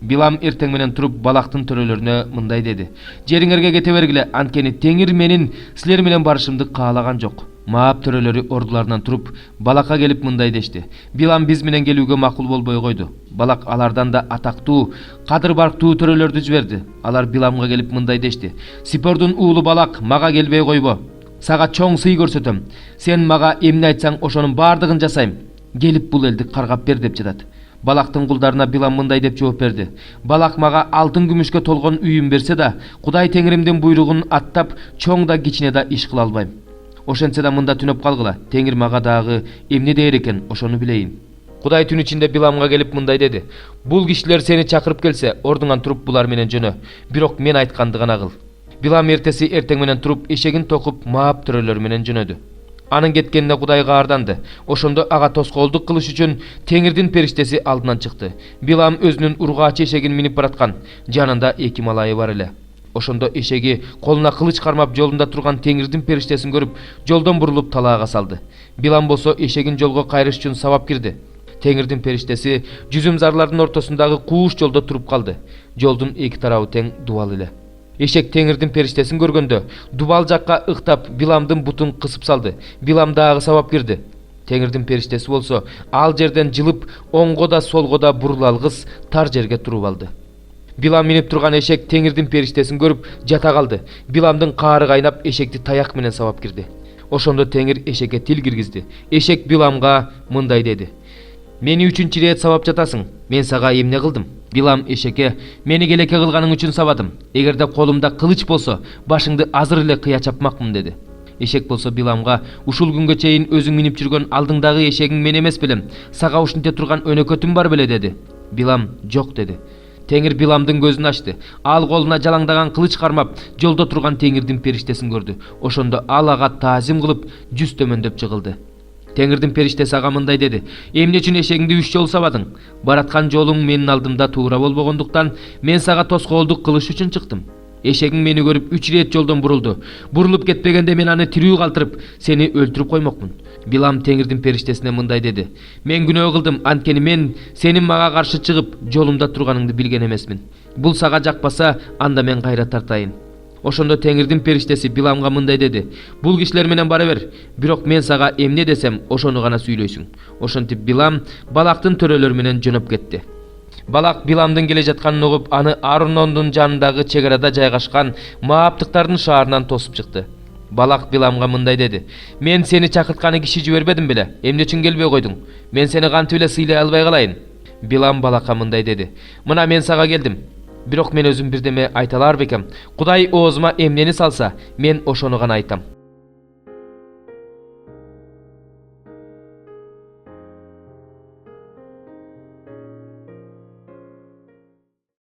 Bilam эртең менен туруп балактын төрөлөрүнө мындай деди: "Жериңерге кете бергиле, анткени Теңир менин силер менен барышымды каалаган жок." Маап төрөлөрү ордуларынан туруп балакка келип мындай дешти: "Билам биз менен келүүгө макул болбой койду." Балак алардан да атактуу, кадыр барктуу төрөлөрдү жиберди. Алар Биламга келип мындай дешти: "Сипордун уулу Балак, мага келбей койбо. Сага чоң сый көрсөтөм. Сен мага эмне айтсаң, ошонун бардыгын жасайм. Келип бул элди каргап бер" деп жатат. Балактын кулдарына Билам мындай деп жооп берди: "Балак мага алтын күмүшкө толгон үйүм берсе да, Кудай Теңиримдин буйругун аттап, чоң да кичине да иш кыла албайм. Ошентсе да мында түнөп калгыла. Теңир мага дагы эмне дээр экен, ошону билейин." Кудай түн ичинде Биламга келип мындай деди: "Бул кишилер сени чакырып келсе, ордуңан туруп булар менен жөнө. Бирок мен айтканды гана кыл." Билам эртеси эртең менен туруп эшегин токуп Маап төрөлөр менен жөнөдү. Анын кеткенине Кудай каарданды. Ошондо ага тоскоолдук кылыш үчүн Теңирдин периштеси алдынан чыкты. Билам өзүнүн ургаачы эшегин минип бараткан. Жанында 2 малайы бар эле. Ошондо эшеги колуна кылыч кармап жолунда турган Теңирдин периштесин көрүп, жолдон бурулуп талаага салды. Билам болсо эшегин жолго кайрыш үчүн сабап кирди. Теңирдин периштеси жүзүм зарлардын ортосундагы кууш жолдо туруп калды. Жолдун эки тарабы тең дубал эле. Эшек Теңирдин периштесин көргөндө дубал жакка ыктап Биламдын бутун кысып салды. Билам дагы сабап кирди. Теңирдин периштеси болсо ал жерден жылып, оңго да солго да бурула алгыс тар жерге туруп алды. Билам минип турган эшек Теңирдин периштесин көрүп жата калды. Биламдын каары кайнап эшекти таяк менен сабап кирди. Ошондо Теңир эшекке тил киргизди. Эшек Биламга мындай деди: "Мени 3-чү рет сабап жатасың. Мен сага эмне кылдым?" Билам эшекке: "Мени келеке кылганың үчүн сабадым. Эгерде колумда кылыч болсо, башыңды азыр эле кыя чапмакмын" деди. Эшек болсо Биламга: "Ушул күнгө чейин өзүң минип жүргөн алдыңдагы эшегиң мен эмес белем. Сага ушинте турган өнөкөтүм бар беле" деди. Билам: "Жок" деди. Теңир Биламдын көзүн ачты. Ал колуна жалаңдаган кылыч кармап, жолдо турган Теңирдин периштесин көрдү. Ошондо ал ага таазим кылып, жүз төмөндөп жыгылды. Теңирдин периштеси ага мындай деди: "Эмне үчүн эшегиңди 3 жолу сабадың? Бараткан жолуң менин алдымда туура болбогондуктан мен сага тоскоолдук кылыш үчүн чыктым. Эшегиң мени көрүп 3 рет жолдон бурулду. Бурулуп кетпегенде мен аны тирүү калтырып, сени өлтүрүп коймокмун." Билам Теңирдин периштесине мындай деди: "Мен күнөө кылдым, анткени мен сенин мага каршы чыгып, жолумда турганыңды билген эмесмин. Бул сага жакпаса, анда мен кайра тартайын." Ошондо Теңирдин периштеси Биламга мындай деди: "Бул кишилер менен бара бер, бирок мен сага эмне десем, ошону гана сүйлөйсүң." Ошентип Билам балактын төрөлөр менен жөнөп кетти. Балак Биламдын келе жатканын угуп, аны Арнондун жанындагы чек арада жайгашкан Мааптыктардын шаарынан тосуп чыкты. Балак Биламга мындай деди: "Мен сени чакыртканы киши жибербедим беле? Эмне үчүн келбей койдуң? Мен сени кантип эле сыйлай албай калайын?" Билам балакка мындай деди: "Мына мен сага келдим. Бирок мен өзүм бирдеме айта алар бекем. Кудай оозума эмнени салса, мен ошону гана айтам.